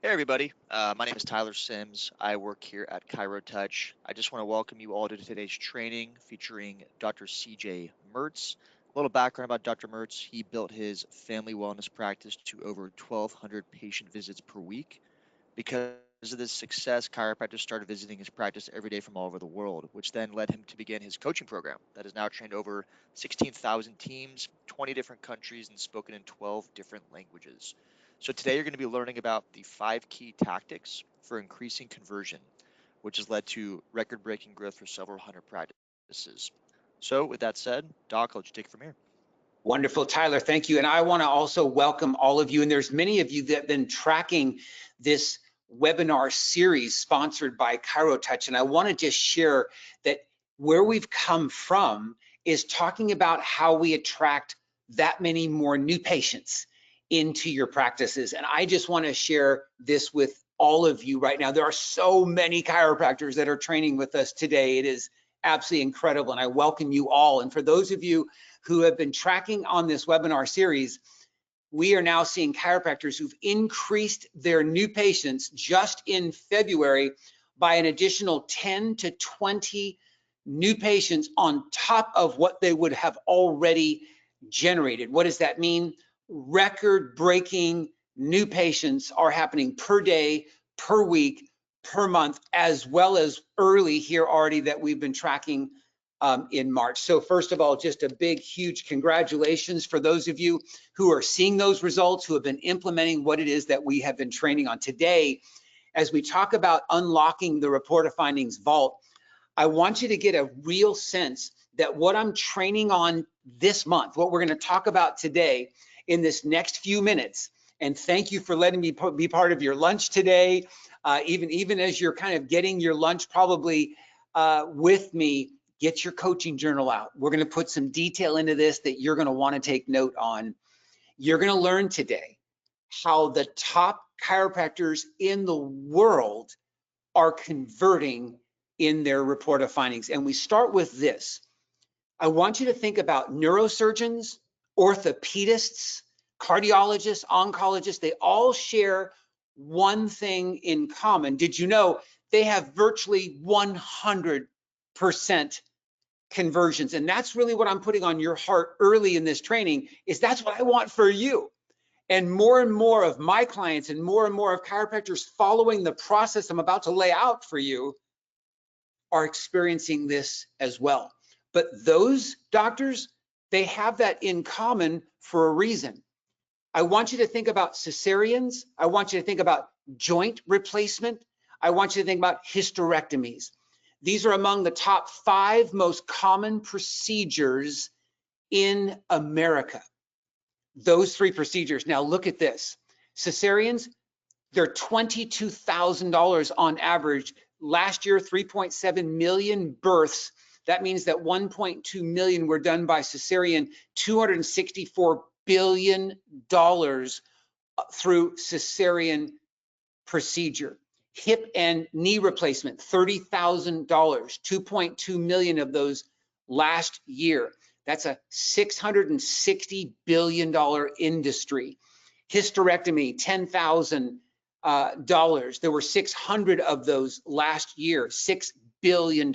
Hey everybody, my name is Tyler Sims. I work here at Touch. I just want to welcome you all to today's training featuring Dr. CJ Mertz. A little background about Dr. Mertz. He built his family wellness practice to over 1,200 patient visits per week. Because of this success, chiropractors started visiting his practice every day from all over the world, which then led him to begin his coaching program that has now trained over 16,000 teams, 20 different countries, and spoken in 12 different languages. So today you're going to be learning about the 5 key tactics for increasing conversion, which has led to record-breaking growth for several hundred practices. So with that said, Doc, I'll let you take it from here. Wonderful, Tyler. Thank you. And I want to also welcome all of you. And there's many of you that have been tracking this webinar series sponsored by Touch. And I want to just share that where we've come from is talking about how we attract that many more new patients into your practices. And I just want to share this with all of you right now. There are so many chiropractors that are training with us today. It is absolutely incredible. And I welcome you all. And for those of you who have been tracking on this webinar series, we are now seeing chiropractors who've increased their new patients just in February by an additional 10 to 20 new patients on top of what they would have already generated. What does that mean? Record-breaking new patients are happening per day, per week, per month, as well as early here already that we've been tracking in March. So first of all, just a big, huge congratulations for those of you who are seeing those results, who have been implementing what it is that we have been training on. Today, as we talk about unlocking the report of findings vault, I want you to get a real sense that what I'm training on this month, what we're going to talk about today in this next few minutes, and thank you for letting me be part of your lunch today, even as you're kind of getting your lunch probably with me. Get your coaching journal out. We're going to put some detail into this that you're going to want to take note on. You're going to learn today how the top chiropractors in the world are converting in their report of findings. And we start with this. I want you to think about neurosurgeons, orthopedists, cardiologists, oncologists. They all share one thing in common. Did you know they have virtually 100% conversions? And that's really what I'm putting on your heart early in this training, is that's what I want for you. And more of my clients and more of chiropractors following the process I'm about to lay out for you are experiencing this as well. But those doctors, they have that in common for a reason. I want you to think about cesareans. I want you to think about joint replacement. I want you to think about hysterectomies. These are among the top 5 most common procedures in America. Those 3 procedures. Now look at this. Cesareans, they're $22,000 on average. Last year, 3.7 million births. That means that 1.2 million were done by cesarean, $264 billion through cesarean procedure. Hip and knee replacement, $30,000, 2.2 million of those last year. That's a $660 billion industry. Hysterectomy, $10,000. There were 600 of those last year, $6 billion.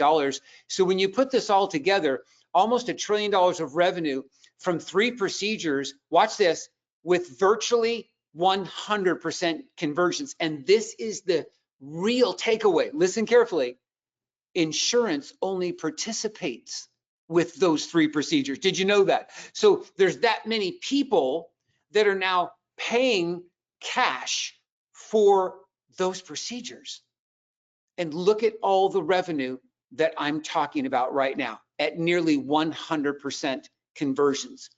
So when you put this all together, almost $1 trillion of revenue from 3 procedures, watch this, with virtually 100% conversions. And this is the real takeaway. Listen carefully. Insurance only participates with those 3 procedures. Did you know that? So there's that many people that are now paying cash for those procedures. And look at all the revenue that I'm talking about right now at nearly 100% conversions.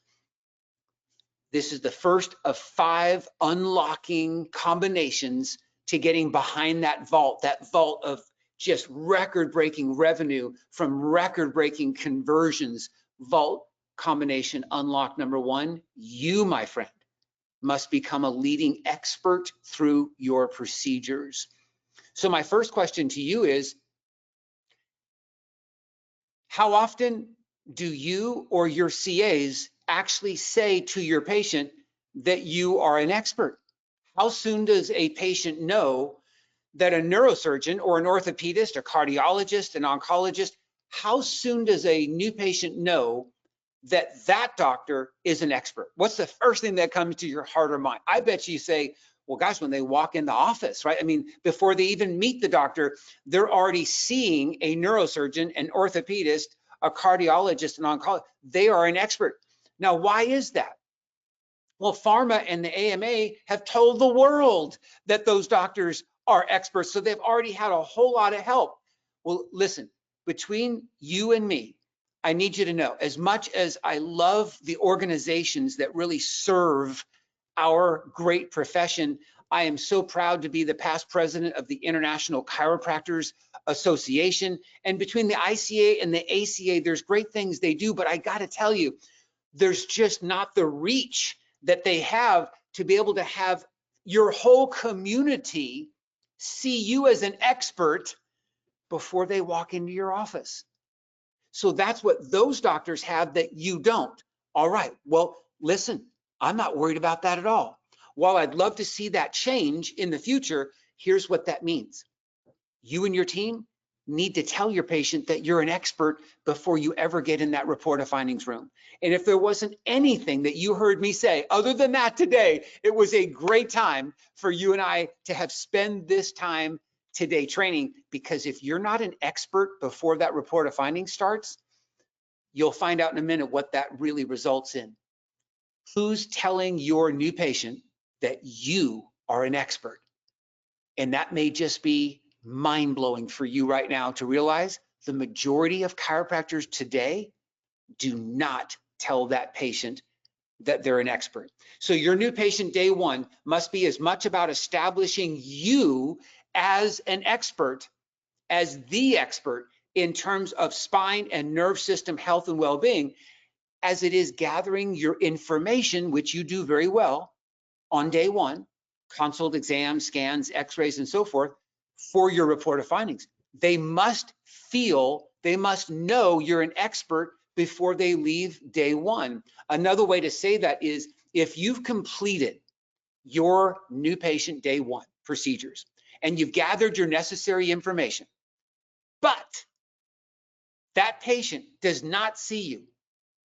This is the first of 5 unlocking combinations to getting behind that vault of just record-breaking revenue from record-breaking conversions. Vault combination unlock number 1, you, my friend, must become a leading expert through your procedures. So my first question to you is, how often do you or your CAs actually say to your patient that you are an expert? How soon does a patient know that a neurosurgeon or an orthopedist, a cardiologist, an oncologist, how soon does a new patient know that that doctor is an expert? What's the first thing that comes to your heart or mind? I bet you say, well, gosh, when they walk in the office, right? I mean, before they even meet the doctor, they're already seeing a neurosurgeon, an orthopedist, a cardiologist, an oncologist. They are an expert. Now, why is that? Well, pharma and the AMA have told the world that those doctors are experts, so they've already had a whole lot of help. Well, listen, between you and me, I need you to know, as much as I love the organizations that really serve our great profession, I am so proud to be the past president of the International Chiropractors Association. And between the ICA and the ACA, there's great things they do, but I got to tell you, there's just not the reach that they have to be able to have your whole community see you as an expert before they walk into your office. So that's what those doctors have that you don't. All right, well, listen, I'm not worried about that at all. While I'd love to see that change in the future, here's what that means. You and your team need to tell your patient that you're an expert before you ever get in that report of findings room. And if there wasn't anything that you heard me say other than that today, it was a great time for you and I to have spent this time today training, because if you're not an expert before that report of findings starts, you'll find out in a minute what that really results in. Who's telling your new patient that you are an expert? And that may just be mind-blowing for you right now to realize the majority of chiropractors today do not tell that patient that they're an expert. So your new patient day one must be as much about establishing you as an expert, as the expert in terms of spine and nerve system health and well-being, as it is gathering your information, which you do very well on day one, consult exams, scans, x-rays, and so forth, for your report of findings. They must feel, they must know you're an expert before they leave day one. Another way to say that is, if you've completed your new patient day one procedures and you've gathered your necessary information, but that patient does not see you,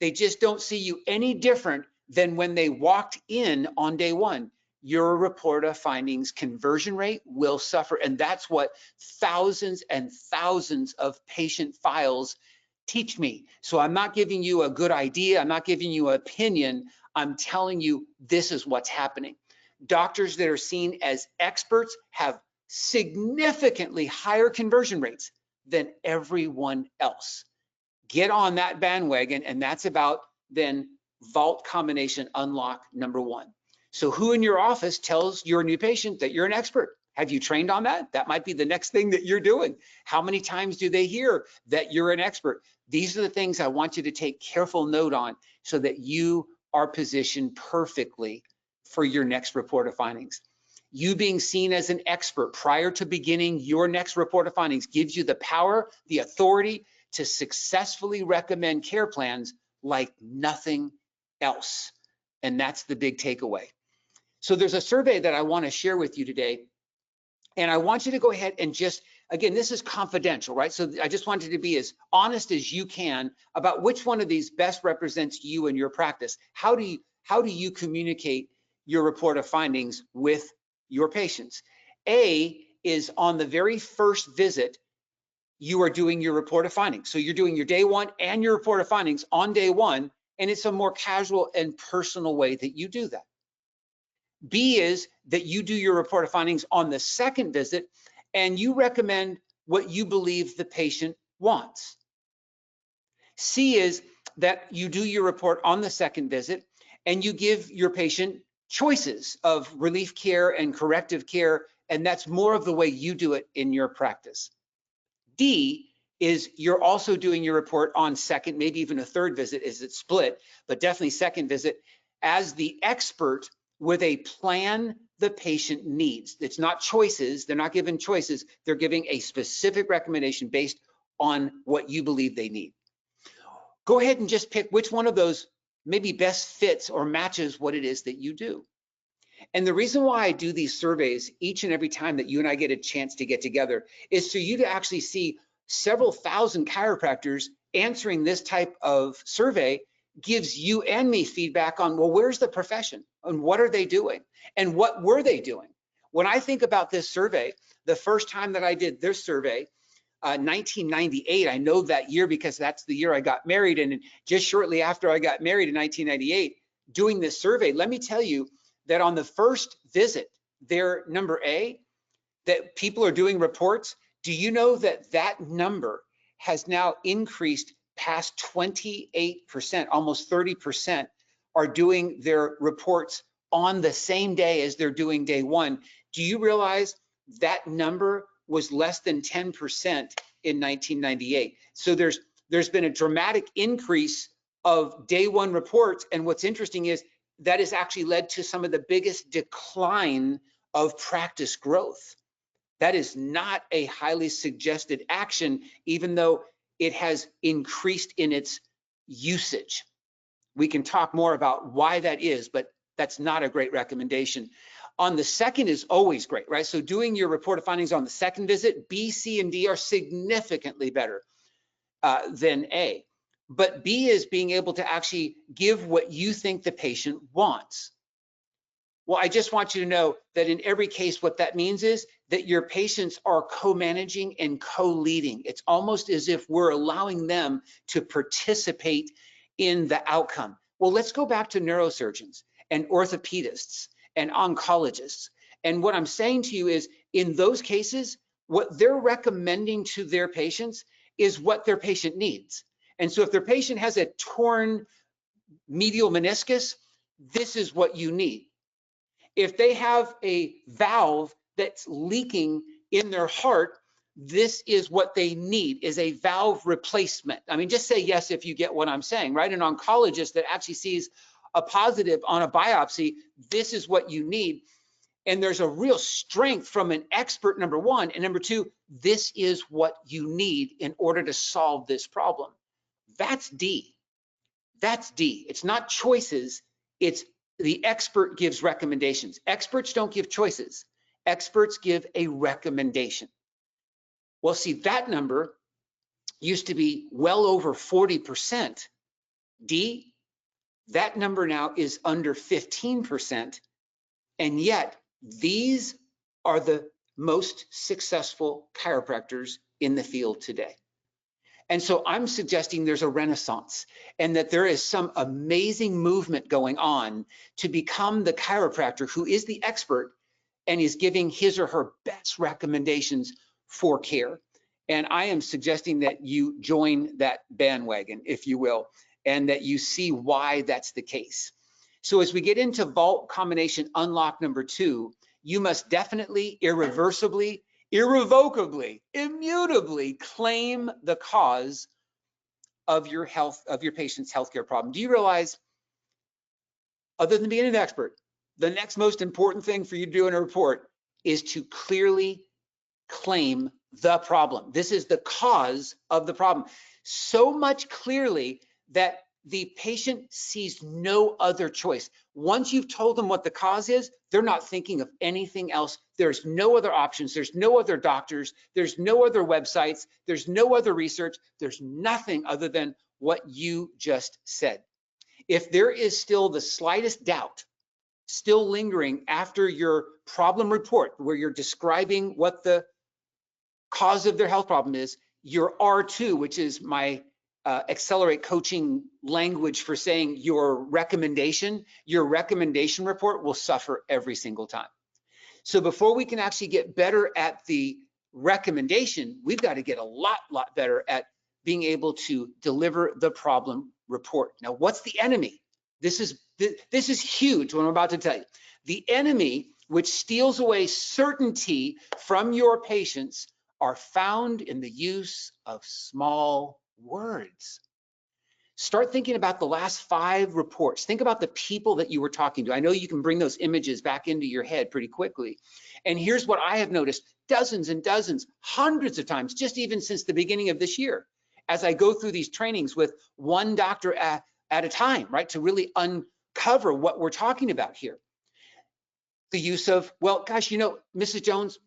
they just don't see you any different than when they walked in on day one, your report of findings conversion rate will suffer. And that's what thousands and thousands of patient files teach me. So I'm not giving you a good idea. I'm not giving you an opinion. I'm telling you, this is what's happening. Doctors that are seen as experts have significantly higher conversion rates than everyone else. Get on that bandwagon, and that's about then vault combination unlock number one. So who in your office tells your new patient that you're an expert? Have you trained on that? That might be the next thing that you're doing. How many times do they hear that you're an expert? These are the things I want you to take careful note on so that you are positioned perfectly for your next report of findings. You being seen as an expert prior to beginning your next report of findings gives you the power, the authority to successfully recommend care plans like nothing else. And that's the big takeaway. So there's a survey that I want to share with you today. And I want you to go ahead and just, again, this is confidential, right? So I just wanted to be as honest as you can about which one of these best represents you and your practice. How do you communicate your report of findings with your patients? A is on the very first visit, you are doing your report of findings. So you're doing your day one and your report of findings on day one, and it's a more casual and personal way that you do that. B is that you do your report of findings on the second visit, and you recommend what you believe the patient wants. C is that you do your report on the second visit, and you give your patient choices of relief care and corrective care, and that's more of the way you do it in your practice. D is you're also doing your report on second, maybe even a third visit. Is it split, but definitely second visit as the expert with a plan the patient needs. It's not choices. They're not given choices. They're giving a specific recommendation based on what you believe they need. Go ahead and just pick which one of those maybe best fits or matches what it is that you do. And the reason why I do these surveys each and every time that you and I get a chance to get together is for you to actually see several thousand chiropractors answering this type of survey gives you and me feedback on, well, where's the profession and what are they doing and what were they doing? When I think about this survey, the first time that I did this survey, 1998, I know that year because that's the year I got married. And just shortly after I got married in 1998, doing this survey, let me tell you that on the first visit, their number A, that people are doing reports, do you know that that number has now increased past 28%, almost 30% are doing their reports on the same day as they're doing day one? Do you realize that number was less than 10% in 1998? So there's been a dramatic increase of day one reports. And what's interesting is that has actually led to some of the biggest decline of practice growth. That is not a highly suggested action, even though it has increased in its usage. We can talk more about why that is, but that's not a great recommendation. On the second is always great, right? So doing your report of findings on the second visit, B, C, and D are significantly better than A. But B is being able to actually give what you think the patient wants. Well, I just want you to know that in every case, what that means is that your patients are co-managing and co-leading. It's almost as if we're allowing them to participate in the outcome. Well, let's go back to neurosurgeons and orthopedists and oncologists. And what I'm saying to you is, in those cases, what they're recommending to their patients is what their patient needs. And so if their patient has a torn medial meniscus, this is what you need. If they have a valve that's leaking in their heart, this is what they need, is a valve replacement. I mean, just say yes if you get what I'm saying, right? An oncologist that actually sees a positive on a biopsy, this is what you need. And there's a real strength from an expert, number one. And number two, this is what you need in order to solve this problem. That's D. That's D. It's not choices, it's the expert gives recommendations. Experts don't give choices. Experts give a recommendation. Well, see, that number used to be well over 40%. D, that number now is under 15%. And yet, these are the most successful chiropractors in the field today. And so I'm suggesting there's a renaissance and that there is some amazing movement going on to become the chiropractor who is the expert and is giving his or her best recommendations for care. And I am suggesting that you join that bandwagon, if you will, and that you see why that's the case. So as we get into vault combination unlock number 2, you must definitely, irreversibly, irrevocably, immutably claim the cause of your health, of your patient's healthcare problem. Do you realize, other than being an expert, the next most important thing for you to do in a report is to clearly claim the problem. This is the cause of the problem. So much clearly that the patient sees no other choice. Once you've told them what the cause is, they're not thinking of anything else. There's no other options. There's no other doctors. There's no other websites. There's no other research. There's nothing other than what you just said. If there is still the slightest doubt still lingering after your problem report, where you're describing what the cause of their health problem is, your R2, which is my accelerate coaching language for saying your recommendation report will suffer every single time. So before we can actually get better at the recommendation, we've got to get a lot better at being able to deliver the problem report. Now, what's the enemy? This is huge, what I'm about to tell you. The enemy, which steals away certainty from your patients, are found in the use of small words. Start thinking about the last 5 reports. Think about the people that you were talking to. I know you can bring those images back into your head pretty quickly. And here's what I have noticed dozens and dozens, hundreds of times, just even since the beginning of this year, as I go through these trainings with one doctor at a time, right, to really uncover what we're talking about here. the use of, well, gosh, Mrs. Jones,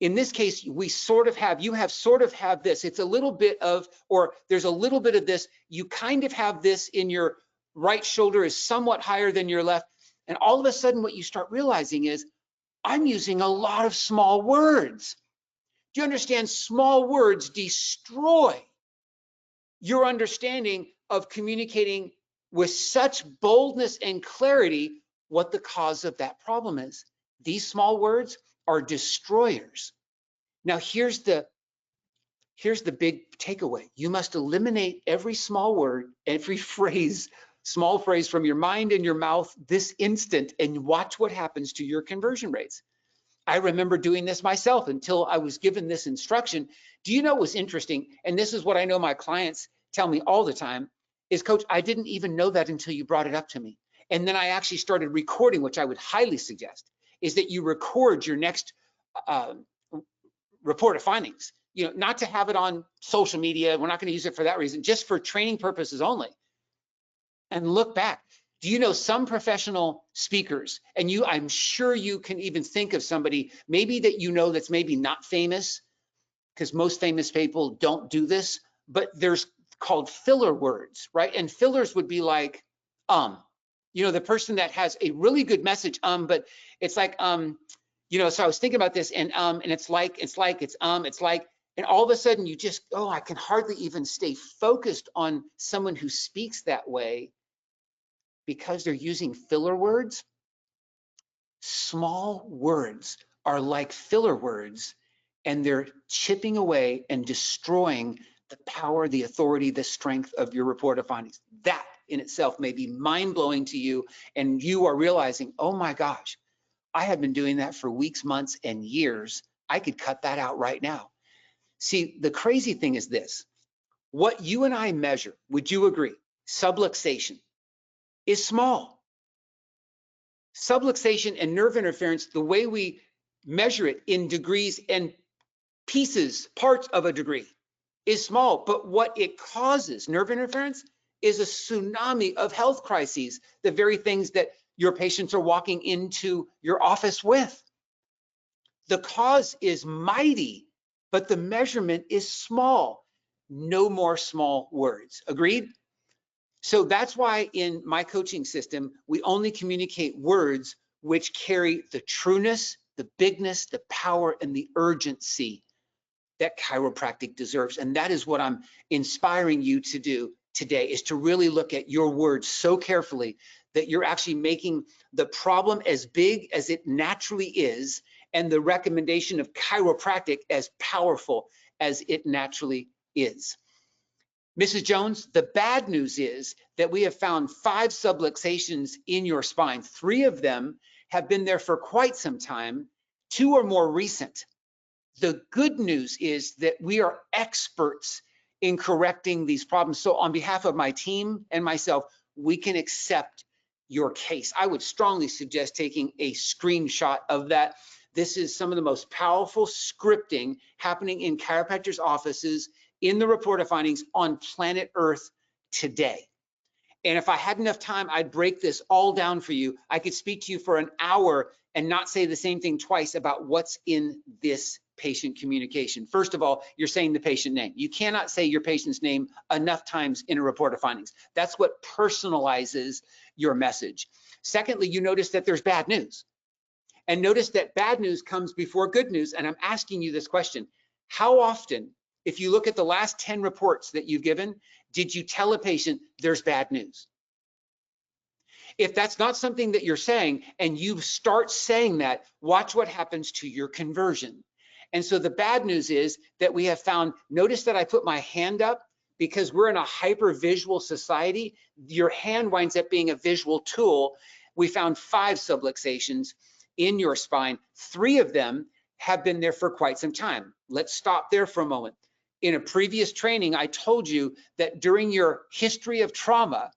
in this case, we sort of have, you have sort of have this. It's a little bit of, or there's a little bit of this. You kind of have this in your right shoulder is somewhat higher than your left. And all of a sudden, what you start realizing is, I'm using a lot of small words. Do you understand? Small words destroy your understanding of communicating with such boldness and clarity what the cause of that problem is. These small words are destroyers. Now, here's the big takeaway. You must eliminate every small word, every phrase, small phrase from your mind and your mouth this instant, and watch what happens to your conversion rates. I remember doing this myself until I was given this instruction. Do you know what's interesting? And this is what I know my clients tell me all the time is, Coach, I didn't even know that until you brought it up to me. And then I actually started recording, which I would highly suggest, is that you record your next report of findings. Not to have it on social media. We're not going to use it for that reason, just for training purposes only. And look back. Do you know some professional speakers, and I'm sure you can even think of somebody maybe that that's maybe not famous, because most famous people don't do this, but there's called filler words, right? And fillers would be like, the person that has a really good message, but it's like, so I was thinking about this, and it's like, and all of a sudden you just, I can hardly even stay focused on someone who speaks that way because they're using filler words. Small words are like filler words, and they're chipping away and destroying the power, the authority, the strength of your report of findings. That in itself may be mind-blowing to you, and you are realizing, oh my gosh, I have been doing that for weeks, months, and years. I could cut that out right now. See, the crazy thing is this. What you and I measure, would you agree? Subluxation is small. Subluxation and nerve interference, the way we measure it in degrees and pieces, parts of a degree, is small. But what it causes, nerve interference, is a tsunami of health crises, the very things that your patients are walking into your office with. The cause is mighty, but the measurement is small. No more small words. Agreed? So that's why in my coaching system, we only communicate words which carry the trueness, the bigness, the power, and the urgency that chiropractic deserves. And that is what I'm inspiring you to do today, is to really look at your words so carefully that you're actually making the problem as big as it naturally is, and the recommendation of chiropractic as powerful as it naturally is. Mrs. Jones, the bad news is that we have found 5 subluxations in your spine. 3 of them have been there for quite some time. 2 are more recent. The good news is that we are experts in correcting these problems. So on behalf of my team and myself, we can accept your case. I would strongly suggest taking a screenshot of that. This is some of the most powerful scripting happening in chiropractors' offices in the report of findings on planet Earth today. And if I had enough time, I'd break this all down for you. I could speak to you for an hour and not say the same thing twice about what's in this patient communication. First of all, you're saying the patient name. You cannot say your patient's name enough times in a report of findings. That's what personalizes your message. Secondly, you notice that there's bad news. And notice that bad news comes before good news. And I'm asking you this question. How often, if you look at the last 10 reports that you've given, did you tell a patient there's bad news? If that's not something that you're saying, and you start saying that, watch what happens to your conversion. And so the bad news is that we have found, notice that I put my hand up because we're in a hyper visual society. Your hand winds up being a visual tool. We found 5 subluxations in your spine. 3 of them have been there for quite some time. Let's stop there for a moment. In a previous training, I told you that during your history of trauma,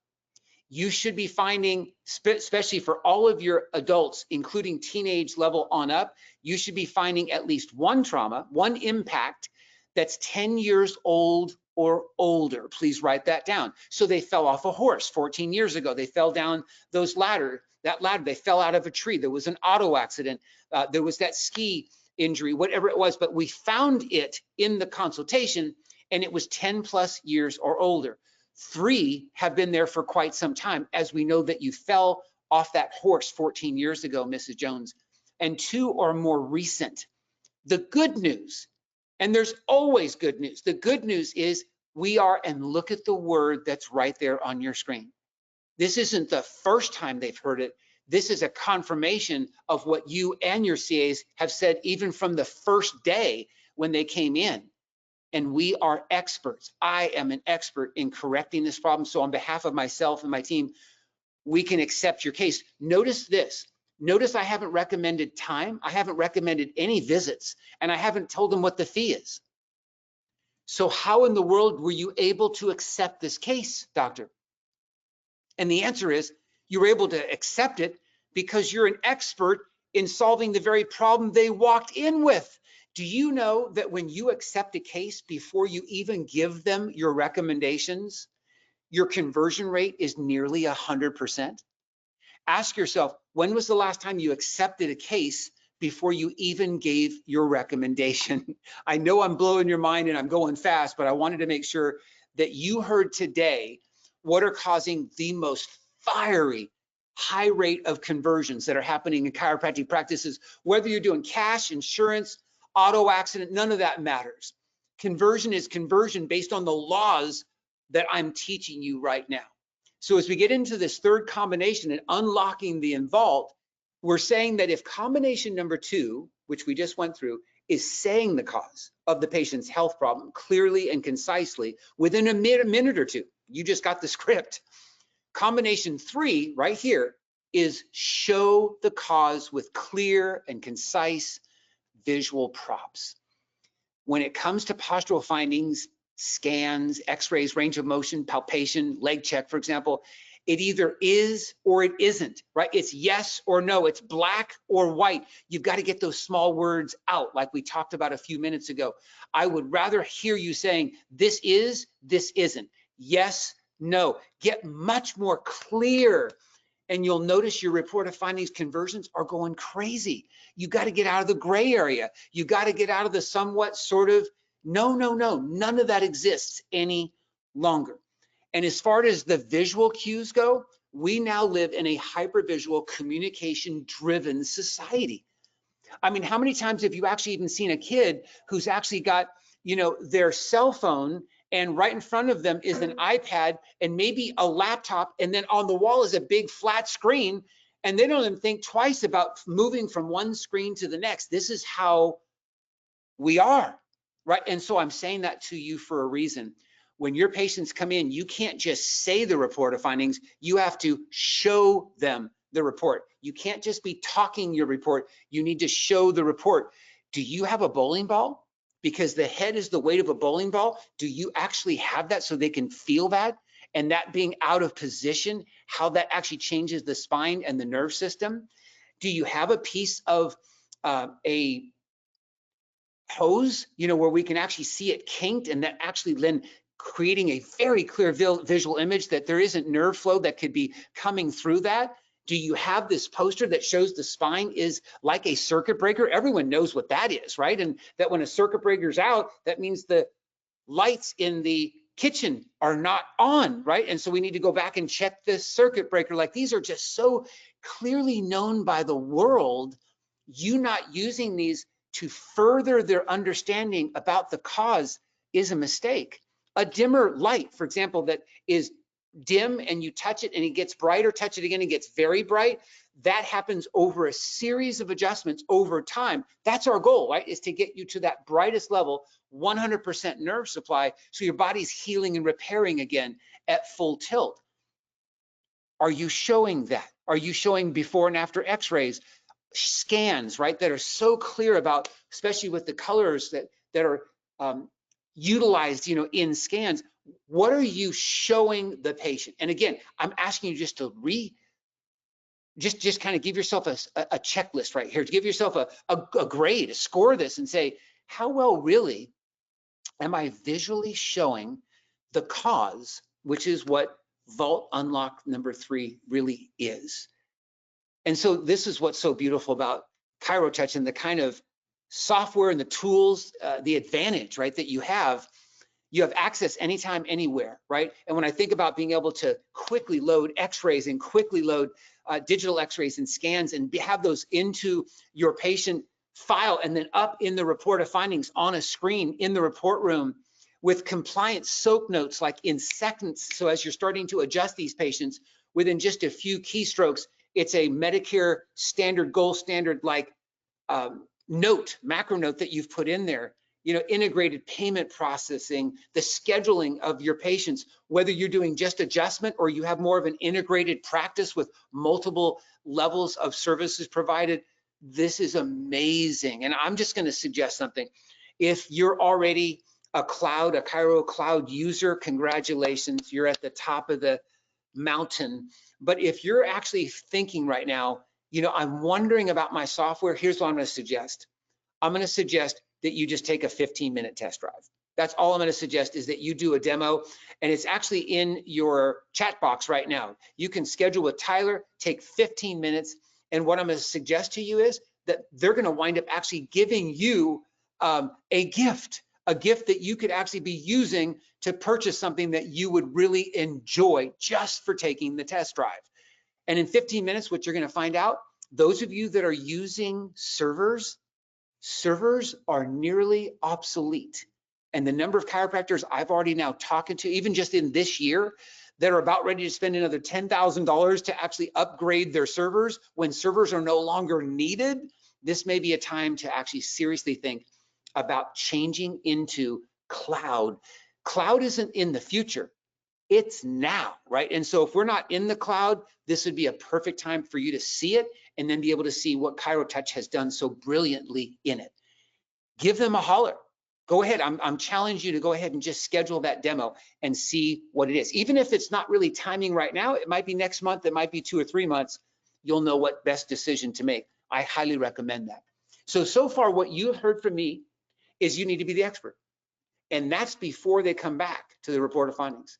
you should be finding, especially for all of your adults, including teenage level on up, you should be finding at least one trauma, one impact that's 10 years old or older. Please write that down. So they fell off a horse 14 years ago. They fell down that ladder. They fell out of a tree. There was an auto accident. There was that ski injury, whatever it was, but we found it in the consultation and it was 10 plus years or older. 3 have been there for quite some time, as we know that you fell off that horse 14 years ago, Mrs. Jones, and 2 are more recent. The good news, and there's always good news, the good news is we are, and look at the word that's right there on your screen. This isn't the first time they've heard it. This is a confirmation of what you and your CAs have said even from the first day when they came in. And we are experts. I am an expert in correcting this problem. So on behalf of myself and my team, we can accept your case. Notice this. Notice I haven't recommended time. I haven't recommended any visits, and I haven't told them what the fee is. So how in the world were you able to accept this case, doctor? And the answer is you were able to accept it because you're an expert in solving the very problem they walked in with. Do you know that when you accept a case before you even give them your recommendations, your conversion rate is nearly 100%? Ask yourself, when was the last time you accepted a case before you even gave your recommendation? I know I'm blowing your mind and I'm going fast, but I wanted to make sure that you heard today what are causing the most fiery, high rate of conversions that are happening in chiropractic practices. Whether you're doing cash, insurance, auto accident, none of that matters. Conversion is conversion based on the laws that I'm teaching you right now. So as we get into this third combination and unlocking the involved, we're saying that if combination number 2, which we just went through, is saying the cause of the patient's health problem clearly and concisely within a minute or two, you just got the script. Combination 3 right here is show the cause with clear and concise visual props. When it comes to postural findings, scans, x-rays, range of motion, palpation, leg check, for example, it either is or it isn't, right? It's yes or no, it's black or white. You've got to get those small words out like we talked about a few minutes ago. I would rather hear you saying this is, this isn't, yes, no. Get much more clear and you'll notice your report of findings conversions are going crazy. You got to get out of the gray area. You got to get out of the somewhat sort of, no, none of that exists any longer. And as far as the visual cues go, we now live in a hypervisual communication driven society. I mean, how many times have you actually even seen a kid who's actually got, their cell phone and right in front of them is an iPad and maybe a laptop, and then on the wall is a big flat screen, and they don't even think twice about moving from one screen to the next. This is how we are, right? And so I'm saying that to you for a reason. When your patients come in, you can't just say the report of findings, you have to show them the report. You can't just be talking your report, you need to show the report. Do you have a bowling ball? Because the head is the weight of a bowling ball. Do you actually have that so they can feel that? And that being out of position, how that actually changes the spine and the nerve system? Do you have a piece of a hose, where we can actually see it kinked and that actually then creating a very clear visual image that there isn't nerve flow that could be coming through that? Do you have this poster that shows the spine is like a circuit breaker? Everyone knows what that is, right? And that when a circuit breaker's out, that means the lights in the kitchen are not on, right? And so we need to go back and check this circuit breaker. Like, these are just so clearly known by the world. You not using these to further their understanding about the cause is a mistake. A dimmer light, for example, that is dim and you touch it and it gets brighter, touch it again, it gets very bright. That happens over a series of adjustments over time. That's our goal, right? Is to get you to that brightest level, 100% nerve supply, so your body's healing and repairing again at full tilt. Are you showing that? Are you showing before and after x-rays, scans, right, that are so clear about, especially with the colors that are utilized, in scans? What are you showing the patient? And again, I'm asking you just to just kind of give yourself a checklist right here, to give yourself a grade, score this and say, how well really am I visually showing the cause, which is what Vault Unlock number 3 really is. And so this is what's so beautiful about ChiroTouch and the kind of software and the tools, the advantage, right, that you have access anytime, anywhere, right? And when I think about being able to quickly load x-rays and quickly load digital x-rays and scans and have those into your patient file and then up in the report of findings on a screen in the report room with compliant soak notes like in seconds. So as you're starting to adjust these patients within just a few keystrokes, it's a Medicare standard, gold standard like macro note that you've put in there. You know, integrated payment processing, the scheduling of your patients, whether you're doing just adjustment or you have more of an integrated practice with multiple levels of services provided. This is amazing. And I'm just going to suggest something. If you're already a Chiro cloud user, congratulations, you're at the top of the mountain. But if you're actually thinking right now, you know, I'm wondering about my software, here's what I'm going to suggest. I'm going to suggest that you just take a 15-minute test drive. That's all I'm going to suggest, is that you do a demo, and it's actually in your chat box right now. You can schedule with Tyler, take 15 minutes, and what I'm going to suggest to you is that they're going to wind up actually giving you a gift that you could actually be using to purchase something that you would really enjoy just for taking the test drive. And in 15 minutes, what you're going to find out, those of you that are using servers are nearly obsolete. And the number of chiropractors I've already now talking to, even just in this year, that are about ready to spend another $10,000 to actually upgrade their servers when servers are no longer needed, this may be a time to actually seriously think about changing into cloud. Cloud isn't in the future, it's now, right? And so if we're not in the cloud, this would be a perfect time for you to see it and then be able to see what ChiroTouch has done so brilliantly in it. Give them a holler. Go ahead. I'm challenging you to go ahead and just schedule that demo and see what it is. Even if it's not really timing right now, it might be next month, it might be 2 or 3 months. You'll know what best decision to make. I highly recommend that. So far, what you've heard from me is you need to be the expert. And that's before they come back to the report of findings.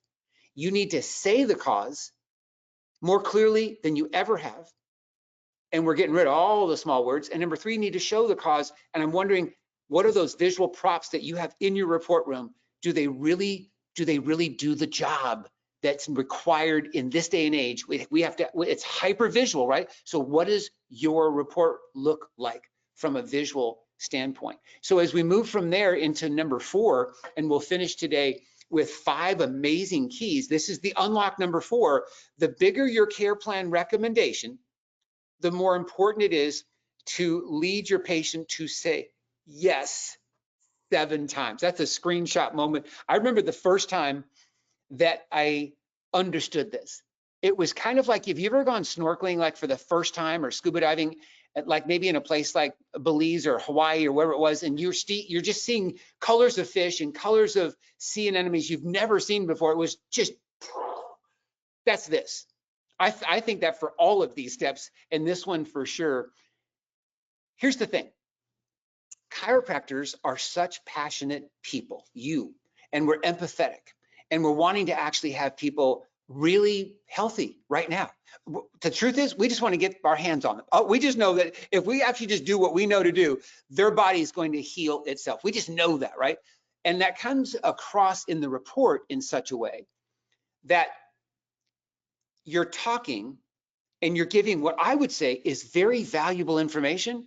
You need to say the cause more clearly than you ever have. And we're getting rid of all the small words. And number 3, you need to show the cause. And I'm wondering, what are those visual props that you have in your report room? Do they really do the job that's required in this day and age? We have to, it's hyper visual, right? So what does your report look like from a visual standpoint? So as we move from there into number 4, and we'll finish today with 5 amazing keys. This is the unlock number 4. The bigger your care plan recommendation, the more important it is to lead your patient to say yes 7 times. That's a screenshot moment. I remember the first time that I understood this. It was kind of like, have you ever gone snorkeling like for the first time, or scuba diving at like maybe in a place like Belize or Hawaii or wherever it was, and you're just seeing colors of fish and colors of sea anemones you've never seen before. It was just, that's this. I think that for all of these steps, and this one for sure. Here's the thing. Chiropractors are such passionate people, and we're empathetic, and we're wanting to actually have people really healthy right now. The truth is, we just want to get our hands on them. We just know that if we actually just do what we know to do, their body is going to heal itself. We just know that, right? And that comes across in the report in such a way that you're talking and you're giving what I would say is very valuable information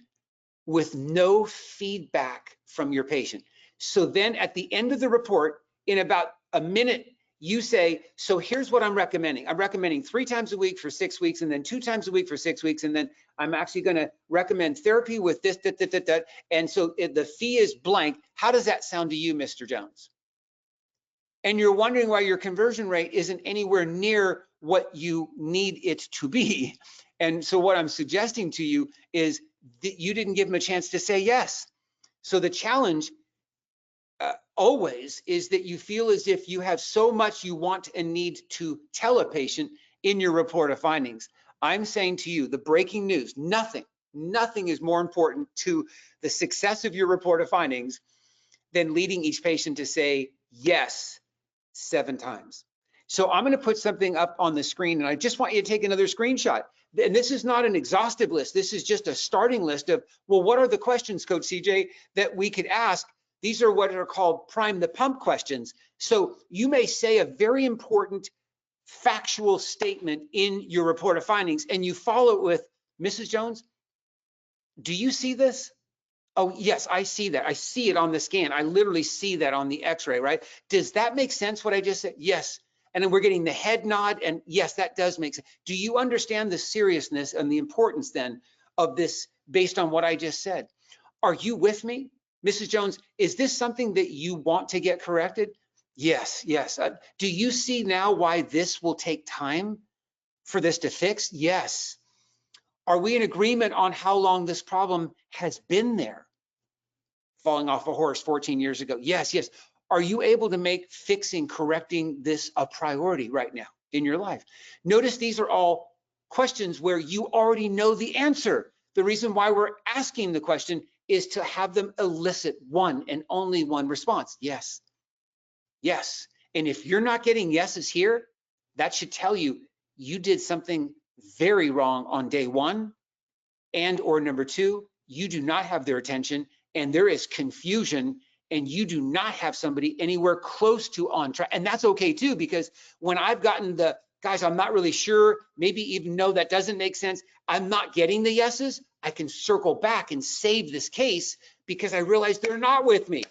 with no feedback from your patient. So then at the end of the report, in about a minute, you say, so here's what I'm recommending. I'm recommending 3 times a week for 6 weeks, and then 2 times a week for 6 weeks, and then I'm actually going to recommend therapy with this, that. And so the fee is blank. How does that sound to you, Mr. Jones? And you're wondering why your conversion rate isn't anywhere near what you need it to be. And so what I'm suggesting to you is that you didn't give them a chance to say yes. So the challenge always is that you feel as if you have so much you want and need to tell a patient in your report of findings. I'm saying to you, the breaking news, nothing is more important to the success of your report of findings than leading each patient to say yes 7 times. So I'm going to put something up on the screen, and I just want you to take another screenshot. And this is not an exhaustive list. This is just a starting list of, well, what are the questions, Coach CJ, that we could ask? These are what are called prime the pump questions. So you may say a very important factual statement in your report of findings, and you follow it with, Mrs. Jones, do you see this? Oh, yes, I see that. I see it on the scan. I literally see that on the x-ray, right? Does that make sense, what I just said? Yes. And then we're getting the head nod, and yes, that does make sense. Do you understand the seriousness and the importance then of this based on what I just said? Are you with me? Mrs. Jones, is this something that you want to get corrected? Yes, yes. Do you see now why this will take time for this to fix? Yes. Are we in agreement on how long this problem has been there? Falling off a horse 14 years ago. Yes, yes. Are you able to make fixing, correcting this a priority right now in your life? Notice these are all questions where you already know the answer. The reason why we're asking the question is to have them elicit one and only one response. Yes, yes. And if you're not getting yeses here, that should tell you you did something very wrong on day one, and or number two, you do not have their attention and there is confusion and you do not have somebody anywhere close to on track. And that's okay too, because when I've gotten the, guys, I'm not really sure, maybe even no, that doesn't make sense, I'm not getting the yeses, I can circle back and save this case because I realize they're not with me.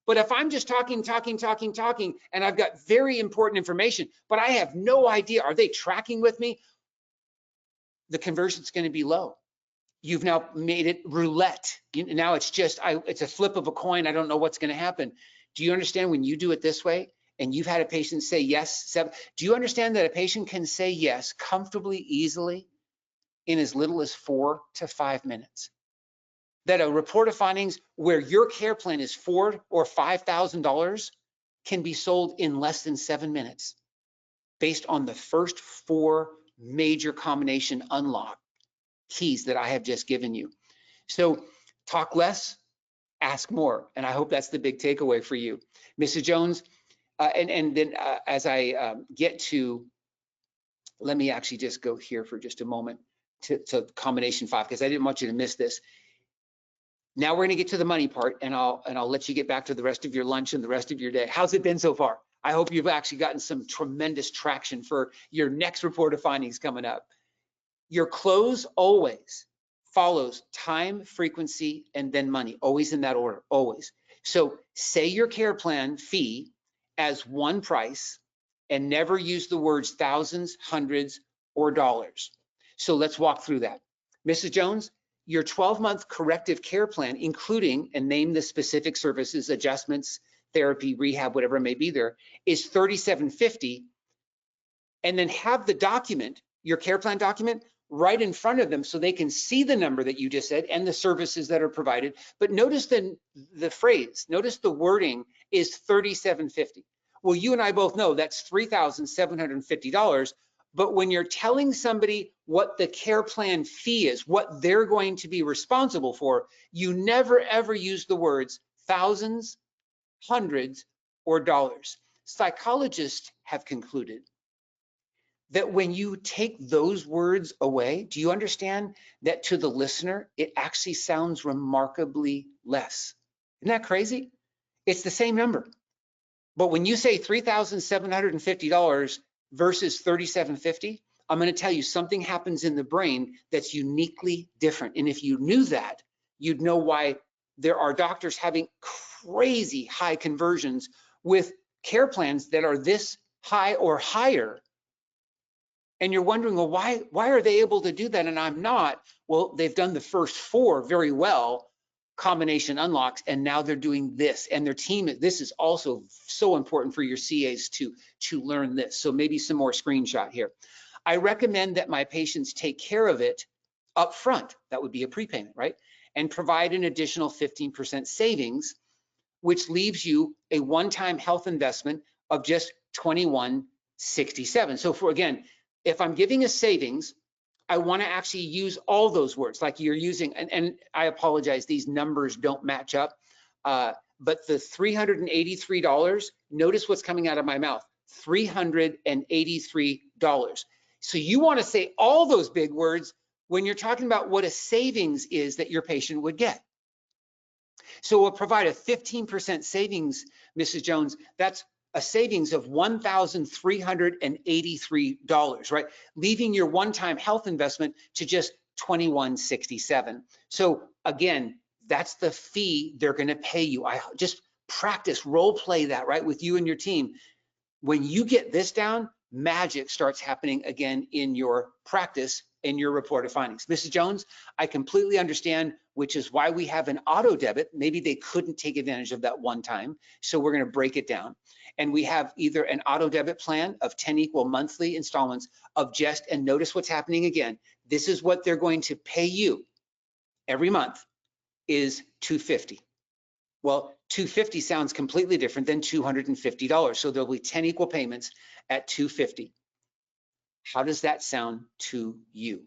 But if I'm just talking, and I've got very important information, but I have no idea, are they tracking with me? The conversion's going to be low. You've now made it roulette. Now it's just, it's a flip of a coin. I don't know what's going to happen. Do you understand when you do it this way and you've had a patient say yes? Do you understand that a patient can say yes comfortably, easily in as little as 4 to 5 minutes? That a report of findings where your care plan is $4,000 or $5,000 can be sold in less than 7 minutes based on the first 4 major combination unlock keys that I have just given you. So talk less, ask more. And I hope that's the big takeaway for you. Mrs. Jones, and then as I get to, let me actually just go here for just a moment to combination 5, because I didn't want you to miss this. Now we're gonna get to the money part, and I'll let you get back to the rest of your lunch and the rest of your day. How's it been so far? I hope you've actually gotten some tremendous traction for your next report of findings coming up. Your close always follows time, frequency, and then money, always in that order, always. So say your care plan fee as one price and never use the words thousands, hundreds, or dollars. So let's walk through that. Mrs. Jones, your 12-month corrective care plan, including, and name the specific services, adjustments, therapy, rehab, whatever it may be there, is $3,750. And then have the document, your care plan document, right in front of them so they can see the number that you just said and the services that are provided. But notice the phrase, notice the wording is $3,750. Well, you and I both know that's $3,750. But when you're telling somebody what the care plan fee is, what they're going to be responsible for, you never ever use the words thousands, hundreds, or dollars. Psychologists have concluded that when you take those words away, do you understand that to the listener, it actually sounds remarkably less? Isn't that crazy? It's the same number. But when you say $3,750 versus $3,750, I'm going to tell you something happens in the brain that's uniquely different. And if you knew that, you'd know why there are doctors having crazy high conversions with care plans that are this high or higher. And you're wondering, well, why are they able to do that and I'm not? Well, they've done the first 4 very well, combination unlocks, and now they're doing this. And their team, this is also so important for your CAs to learn this. So maybe some more screenshot here. I recommend that my patients take care of it up front. That would be a prepayment, right? And provide an additional 15% savings, which leaves you a one-time health investment of just $21.67. So for, again, if I'm giving a savings, I want to actually use all those words like you're using, and I apologize, these numbers don't match up. But the $383, notice what's coming out of my mouth, $383. So you want to say all those big words when you're talking about what a savings is that your patient would get. So we'll provide a 15% savings, Mrs. Jones. That's a savings of $1,383, right? Leaving your one-time health investment to just $2,167. So again, that's the fee they're going to pay you. I just practice, role play that, right, with you and your team. When you get this down, magic starts happening again in your practice and your reported findings. Mrs. Jones, I completely understand, which is why we have an auto debit. Maybe they couldn't take advantage of that one time, so we're going to break it down. And we have either an auto debit plan of 10 equal monthly installments of just, and notice what's happening again, this is what they're going to pay you every month is $250. Well, $250 sounds completely different than $250. So there'll be 10 equal payments at $250. How does that sound to you?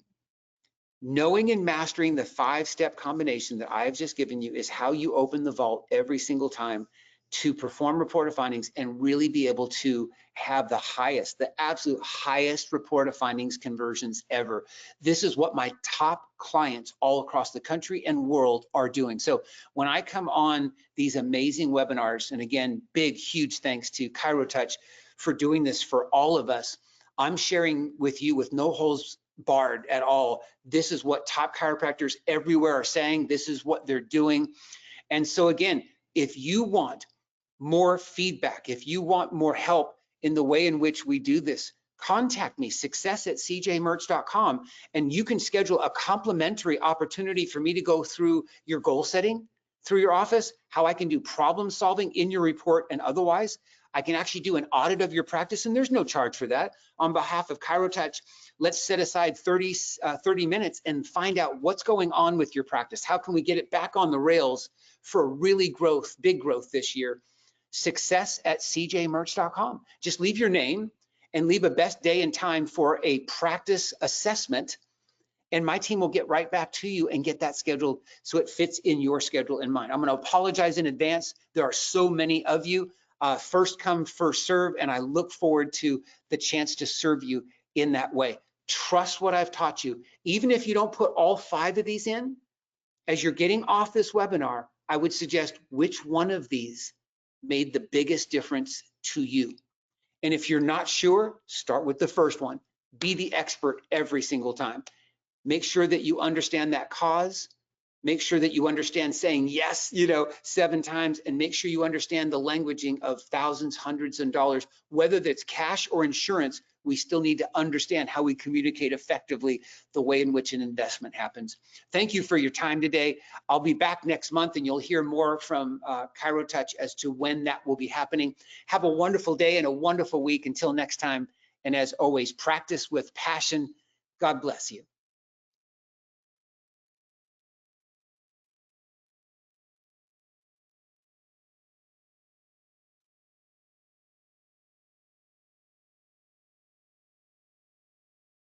Knowing and mastering the 5-step combination that I've just given you is how you open the vault every single time to perform report of findings and really be able to have the highest, the absolute highest report of findings conversions ever. This is what my top clients all across the country and world are doing. So when I come on these amazing webinars, and again, big, huge thanks to ChiroTouch for doing this for all of us, I'm sharing with you with no holes barred at all. This is what top chiropractors everywhere are saying. This is what they're doing. And so again, if you want more feedback, if you want more help in the way in which we do this, contact me, success@cjmertz.com, and you can schedule a complimentary opportunity for me to go through your goal setting through your office, how I can do problem solving in your report and otherwise. I can actually do an audit of your practice, and there's no charge for that. On behalf of ChiroTouch, let's set aside 30 minutes and find out what's going on with your practice. How can we get it back on the rails for really big growth this year? Success@cjmertz.com. Just leave your name and leave a best day and time for a practice assessment, and my team will get right back to you and get that scheduled so it fits in your schedule and mine. I'm going to apologize in advance. There are so many of you. First come, first serve, and I look forward to the chance to serve you in that way. Trust what I've taught you. Even if you don't put all 5 of these in, as you're getting off this webinar, I would suggest which one of these made the biggest difference to you. And if you're not sure, start with the first one. Be the expert every single time. Make sure that you understand that cause. Make sure that you understand saying yes, 7 times, and make sure you understand the languaging of thousands, hundreds, and dollars. Whether that's cash or insurance, we still need to understand how we communicate effectively the way in which an investment happens. Thank you for your time today. I'll be back next month, and you'll hear more from ChiroTouch as to when that will be happening. Have a wonderful day and a wonderful week. Until next time, and as always, practice with passion. God bless you.